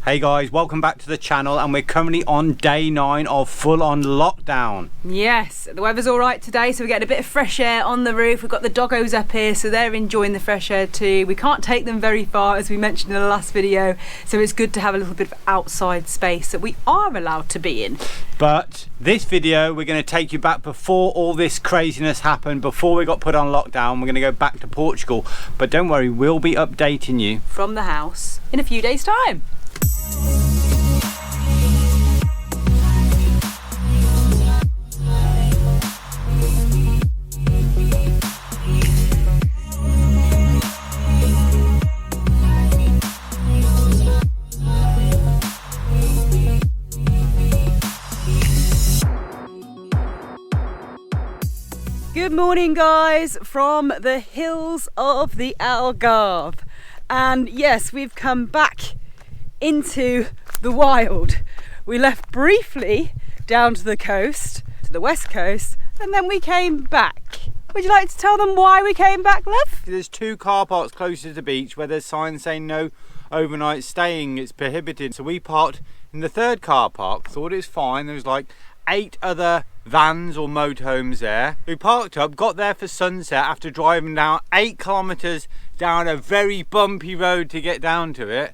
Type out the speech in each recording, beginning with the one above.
Hey guys, welcome back to the channel, and we're currently on day 9 of full-on lockdown. Yes, the weather's all right today, so we're getting a bit of fresh air on the roof. We've got the doggos up here, so they're enjoying the fresh air too. We can't take them very far, as we mentioned in the last video, so it's good to have a little bit of outside space that we are allowed to be in. But this video, we're going to take you back before all this craziness happened, before we got put on lockdown. We're going to go back to Portugal, but don't worry, we'll be updating you from the house in a few days' time. Good morning guys, from the hills of the Algarve. And yes, we've come back into the wild. We left briefly down to the coast, to the west coast, and then we came back. Would you like to tell them why we came back, love? There's 2 car parks closer to the beach where there's signs saying no overnight staying, it's prohibited. So we parked in the 3rd car park, thought it was fine. There was like 8 other vans or motorhomes there. We parked up, got there for sunset after driving down 8 kilometers down a very bumpy road to get down to it.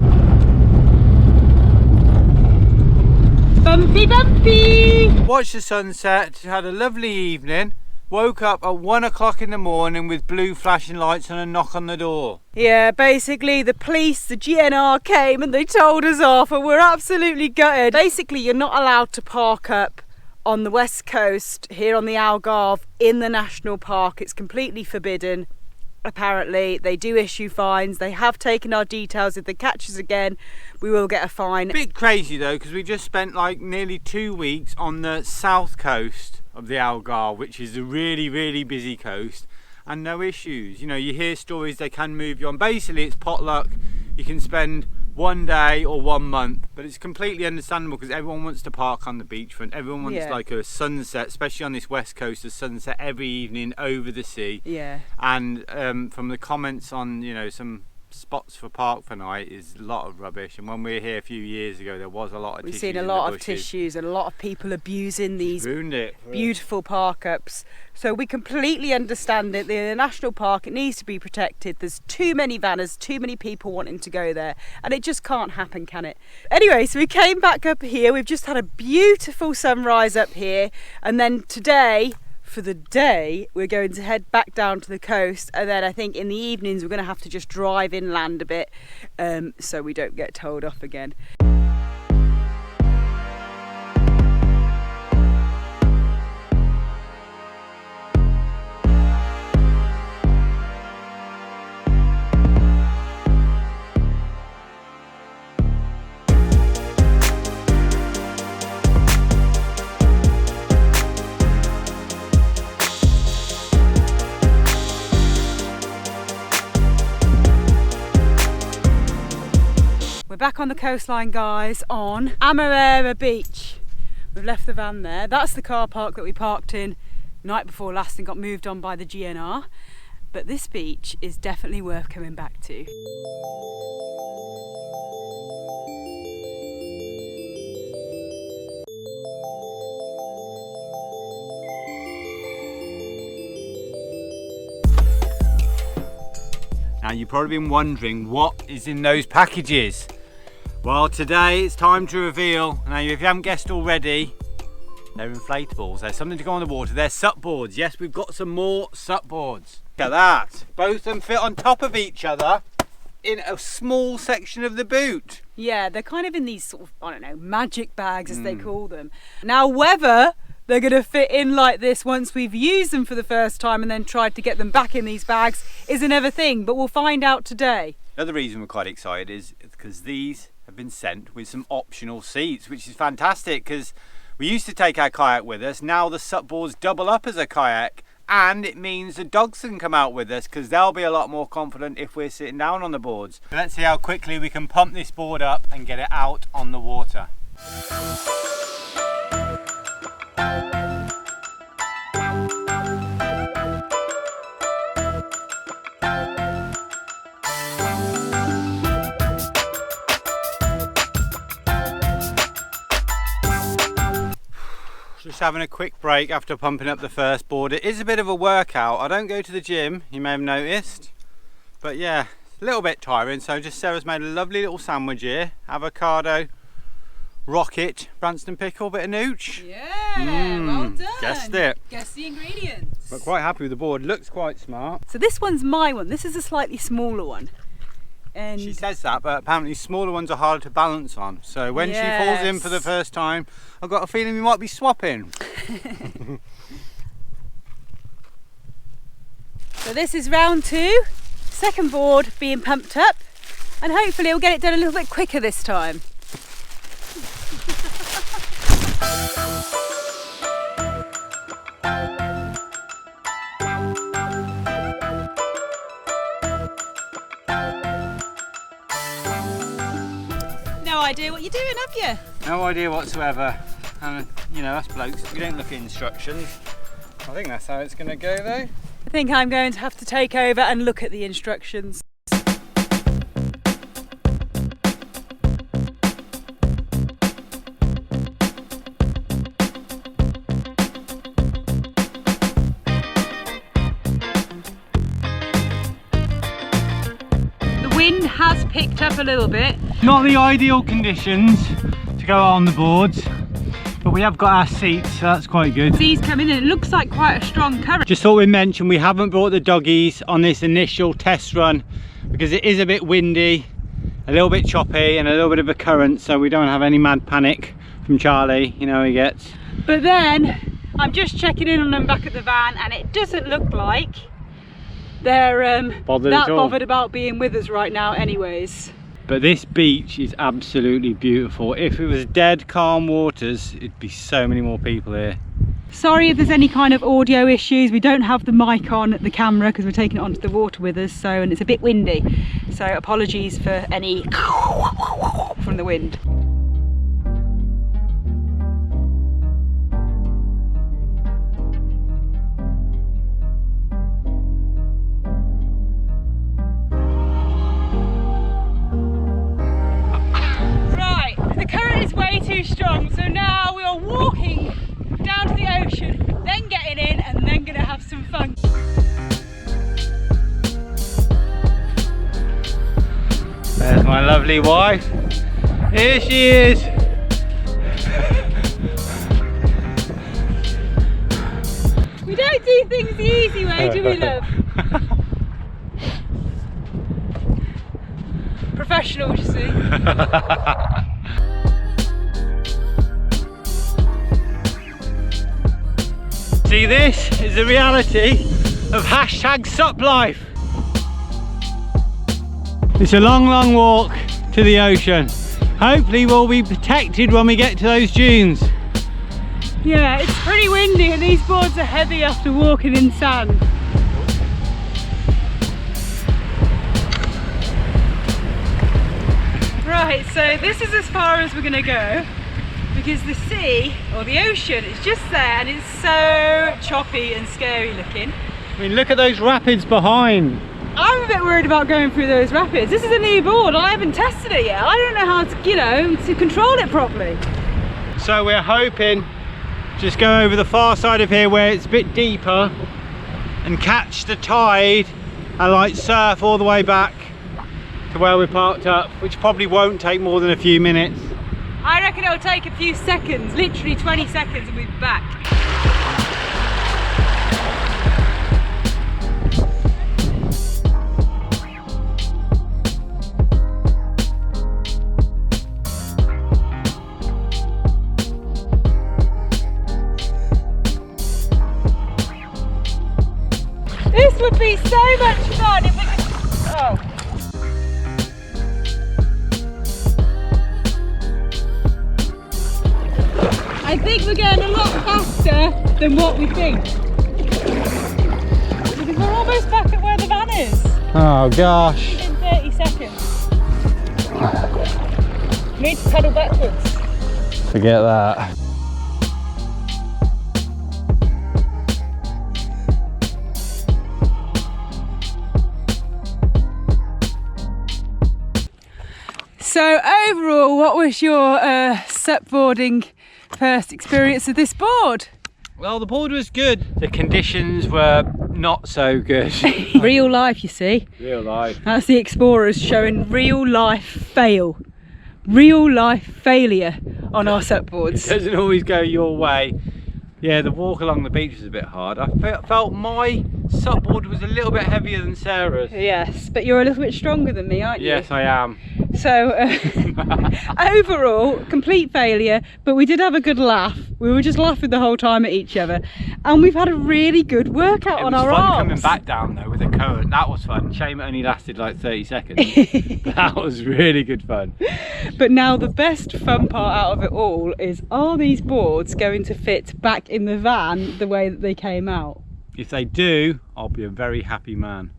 Bumpy, bumpy! Watched the sunset, had a lovely evening. Woke up at 1 o'clock in the morning with blue flashing lights and a knock on the door. Yeah, basically the police, the GNR came and they told us off, and we're absolutely gutted. Basically, you're not allowed to park up on the west coast here on the Algarve in the national park. It's completely forbidden. Apparently they do issue fines. They have taken our details. If they catch us again, we will get a fine. Bit crazy though, because we just spent like nearly 2 weeks on the south coast of the Algarve, which is a really busy coast, and no issues. You know, you hear stories they can move you on. Basically it's potluck. You can spend 1 day or 1 month, but it's completely understandable because everyone wants to park on the beachfront. Everyone wants like a sunset, especially on this west coast, a sunset every evening over the sea. Yeah. And from the comments on, you know, some spots for park for night is a lot of rubbish. And when we were here a few years ago, there was a lot of tissues. We've seen a lot of tissues and a lot of people abusing these beautiful park ups. So we completely understand it. The national park, it needs to be protected. There's too many vanners, too many people wanting to go there, and it just can't happen, can it? Anyway, so we came back up here. We've just had a beautiful sunrise up here, and then today, for the day, we're going to head back down to the coast, and then I think in the evenings we're going to have to just drive inland a bit, so we don't get told off again. Back on the coastline guys, on Amarera Beach. We've left the van there. That's the car park that we parked in night before last and got moved on by the GNR, but this beach is definitely worth coming back to. Now you've probably been wondering what is in those packages. Well, today it's time to reveal. Now, if you haven't guessed already, they're inflatables. There's something to go on the water. They're SUP boards. Yes, we've got some more SUP boards. Look at that. Both of them fit on top of each other in a small section of the boot. Yeah, they're kind of in these sort of, I don't know, magic bags as they call them. Now, whether they're going to fit in like this once we've used them for the first time and then tried to get them back in these bags is another thing, but we'll find out today. Another reason we're quite excited is because these have been sent with some optional seats, which is fantastic because we used to take our kayak with us. Now the SUP boards double up as a kayak, and it means the dogs can come out with us because they'll be a lot more confident if we're sitting down on the boards. So let's see how quickly we can pump this board up and get it out on the water. Just having a quick break after pumping up the first board. It is a bit of a workout. I don't go to the gym, you may have noticed. But yeah, a little bit tiring. So just Sarah's made a lovely little sandwich here. Avocado, rocket, Branston pickle, bit of nooch. Yeah, well done. Guessed it. Guess the ingredients. But quite happy with the board. Looks quite smart. So this one's my one. This is a slightly smaller one. And she says that, but apparently smaller ones are harder to balance on. So when she falls in for the first time, I've got a feeling we might be swapping. So this is round 2, second board being pumped up, and hopefully we'll get it done a little bit quicker this time. No idea what you're doing, have you? No idea whatsoever. And you know, us blokes, we don't look at instructions. I think that's how it's going to go though. I think I'm going to have to take over and look at the instructions. The wind has picked up a little bit. Not the ideal conditions to go on the boards, but we have got our seats, so that's quite good. Seas coming in, it looks like quite a strong current. Just thought we'd mention we haven't brought the doggies on this initial test run because it is a bit windy, a little bit choppy and a little bit of a current, so we don't have any mad panic from Charlie, you know he gets. But then I'm just checking in on them back at the van and it doesn't look like they're bothered about being with us right now anyways. But this beach is absolutely beautiful. If it was dead calm waters, it'd be so many more people here. Sorry if there's any kind of audio issues. We don't have the mic on the camera because we're taking it onto the water with us, so, and it's a bit windy. So apologies for any from the wind. Too strong, so now we are walking down to the ocean, then getting in and then gonna have some fun. There's my lovely wife. Here she is. We don't do things the easy way, do we, love? Professionals, you see. See, this is the reality of hashtag sup life. It's a long, long walk to the ocean. Hopefully we'll be protected when we get to those dunes. Yeah, it's pretty windy and these boards are heavy after walking in sand. Right, so this is as far as we're gonna go, because the sea, or the ocean, is just there and it's so choppy and scary looking. I mean, look at those rapids behind. I'm a bit worried about going through those rapids. This is a new board, I haven't tested it yet. I don't know how to, you know, to control it properly. So we're hoping just go over the far side of here where it's a bit deeper and catch the tide and like surf all the way back to where we're parked up, which probably won't take more than a few minutes. I reckon it'll take a few seconds, literally 20 seconds and we'll be back. This would be so much fun if we could... Oh. I think we're going a lot faster than what we think. Because we're almost back at where the van is. Oh gosh. In 30 seconds. We need to pedal backwards. Forget that. So overall, what was your supboarding first experience of this board? Well, the board was good. The conditions were not so good. Real life, you see. Real life. That's the Explorers showing real life fail. Real life failure on our supboards. It doesn't always go your way. Yeah, the walk along the beach was a bit hard. I felt my supboard was a little bit heavier than Sarah's. Yes, but you're a little bit stronger than me, aren't you? Yes, I am. So, overall, complete failure, but we did have a good laugh. We were just laughing the whole time at each other. And we've had a really good workout on our arms. It was fun coming back down though with the current. That was fun. Shame it only lasted like 30 seconds. That was really good fun. But now the best fun part out of it all is, are these boards going to fit back in the van the way that they came out? If they do, I'll be a very happy man.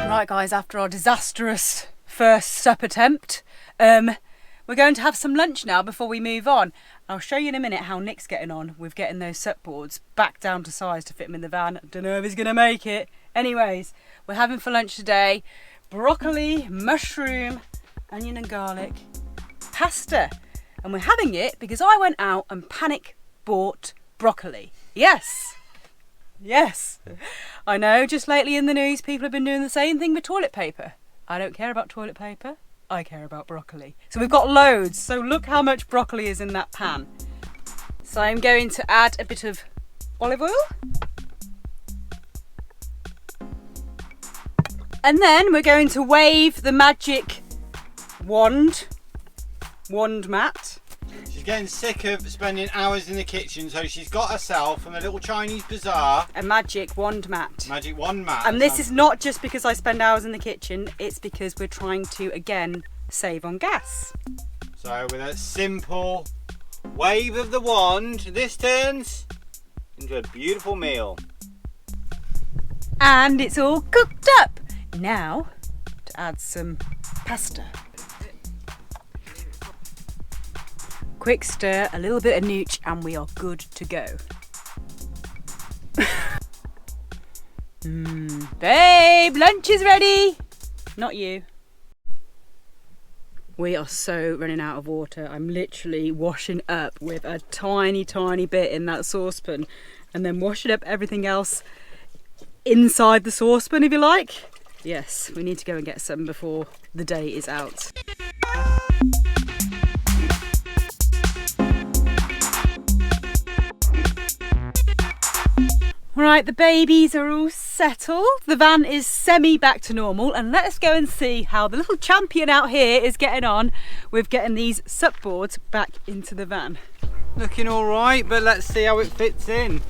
Right guys, after our disastrous first sup attempt, we're going to have some lunch now before we move on. I'll show you in a minute how Nick's getting on with getting those sup boards back down to size to fit him in the van. I don't know if he's going to make it. Anyways, we're having for lunch today broccoli, mushroom, onion and garlic pasta, and we're having it because I went out and panic bought broccoli. Yes, I know, just lately in the news people have been doing the same thing with toilet paper. I don't care about toilet paper, I care about broccoli. So we've got loads, so look how much broccoli is in that pan. So I'm going to add a bit of olive oil, and then we're going to wave the magic wand mat. She's getting sick of spending hours in the kitchen, so she's got herself from a little Chinese bazaar a magic wand mat. Magic wand mat. And this is not just because I spend hours in the kitchen, it's because we're trying to again save on gas. So with a simple wave of the wand, this turns into a beautiful meal. And it's all cooked up. Now to add some pasta. Quick stir, a little bit of nooch, and we are good to go. Babe, lunch is ready. Not you. We are so running out of water. I'm literally washing up with a tiny bit in that saucepan and then washing up everything else inside the saucepan, if you like. Yes, we need to go and get some before the day is out. Right, the babies are all settled. The van is semi back to normal, and let us go and see how the little champion out here is getting on with getting these supboards back into the van. Looking all right, but let's see how it fits in.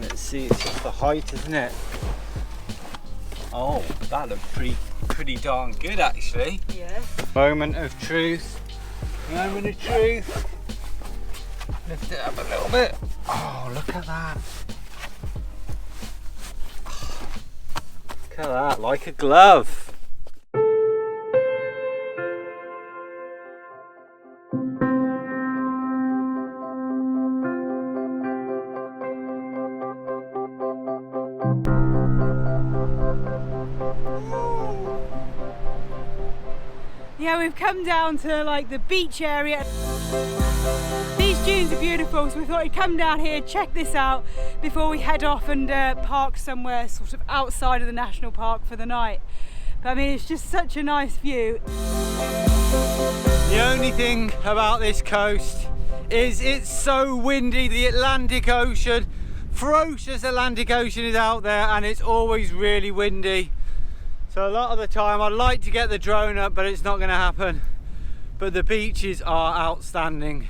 Let's see, it's just the height, isn't it? Oh, that looks pretty darn good actually. Yeah. Moment of truth. Moment of truth. Lift it up a little bit. Oh, look at that. Look at that, like a glove. Yeah, we've come down to like the beach area. These dunes are beautiful, so we thought we'd come down here, check this out before we head off and park somewhere sort of outside of the national park for the night. But I mean, it's just such a nice view. The only thing about this coast is it's so windy. The Atlantic Ocean, ferocious Atlantic Ocean is out there, and it's always really windy. So a lot of the time I'd like to get the drone up, but it's not going to happen. But the beaches are outstanding.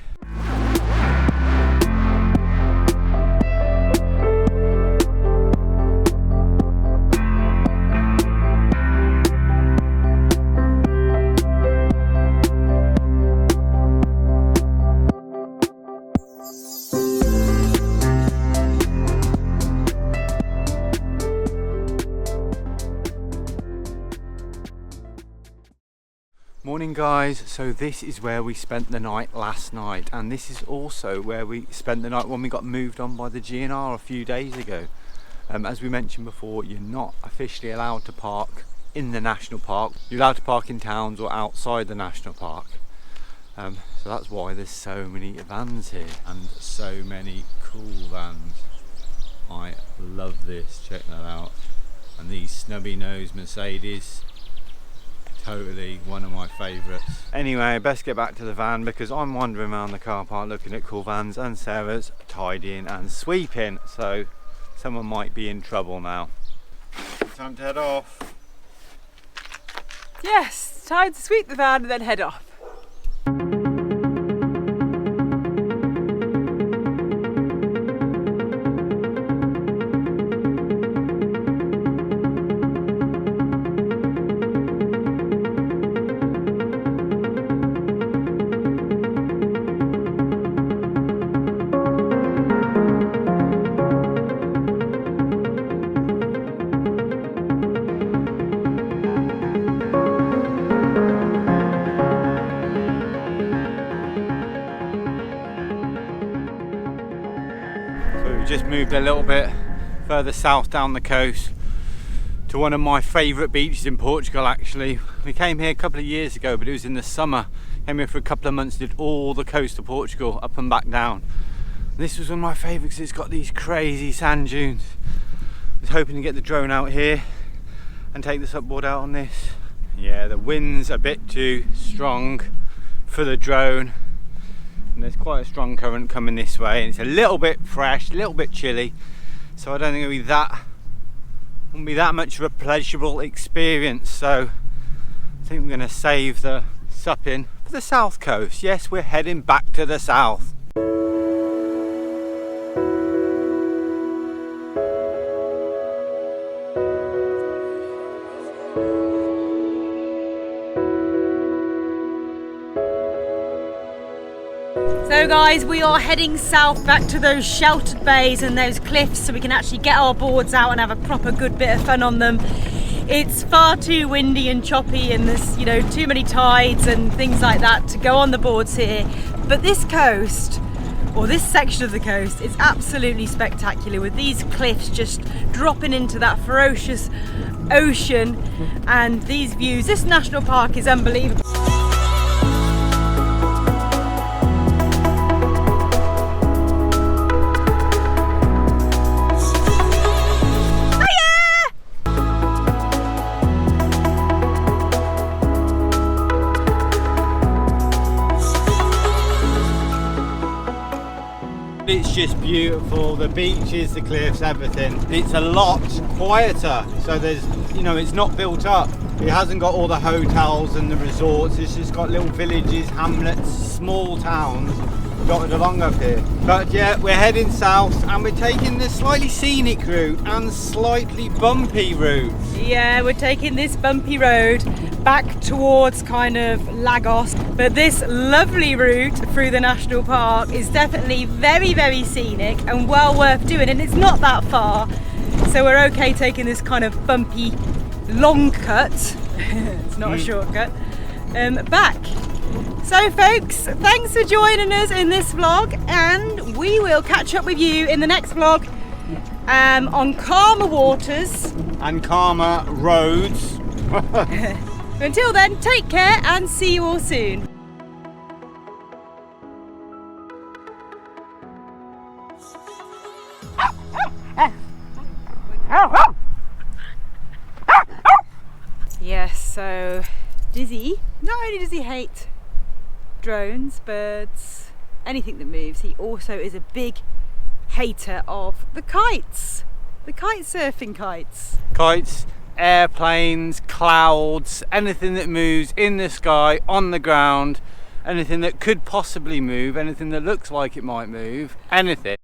Morning guys, so this is where we spent the night last night, and this is also where we spent the night when we got moved on by the GNR a few days ago. As we mentioned before, you're not officially allowed to park in the national park. You're allowed to park in towns or outside the national park. So that's why there's so many vans here and so many cool vans. I love this, check that out. And these snubby nose Mercedes, totally one of my favourites. Anyway, best get back to the van because I'm wandering around the car park looking at cool vans and Sarah's tidying and sweeping, so someone might be in trouble now. Time to head off. Yes, time to sweep the van and then head off. We just moved a little bit further south down the coast to one of my favourite beaches in Portugal actually. We came here a couple of years ago, but it was in the summer. Came here for a couple of months, did all the coast of Portugal up and back down. This was one of my favourites because it's got these crazy sand dunes. I was hoping to get the drone out here and take the supboard out on this. Yeah, the wind's a bit too strong for the drone. And there's quite a strong current coming this way and it's a little bit fresh, a little bit chilly, so I don't think won't be that much of a pleasurable experience. So I think we're going to save the supping for the south coast. Yes, we're heading back to the south. So guys, we are heading south back to those sheltered bays and those cliffs so we can actually get our boards out and have a proper good bit of fun on them. It's far too windy and choppy and there's, you know, too many tides and things like that to go on the boards here. But this coast, or this section of the coast, is absolutely spectacular with these cliffs just dropping into that ferocious ocean and these views. This national park is unbelievable. It's just beautiful, the beaches, the cliffs, everything. It's a lot quieter, so there's, you know, it's not built up. It hasn't got all the hotels and the resorts, it's just got little villages, hamlets, small towns dotted along up here. But yeah, we're heading south and we're taking the slightly scenic route and slightly bumpy route. Yeah, we're taking this bumpy road back towards kind of Lagos, but this lovely route through the national park is definitely very, very scenic and well worth doing, and it's not that far, so we're okay taking this kind of bumpy long cut it's not a shortcut back. So folks, thanks for joining us in this vlog and we will catch up with you in the next vlog on calmer waters and calmer roads. Until then, take care and see you all soon. Yes, so Dizzy, not only does he hate drones, birds, anything that moves, he also is a big hater of the kites. The kite surfing kites. Kites, airplanes, clouds, anything that moves in the sky, on the ground, anything that could possibly move, anything that looks like it might move, anything.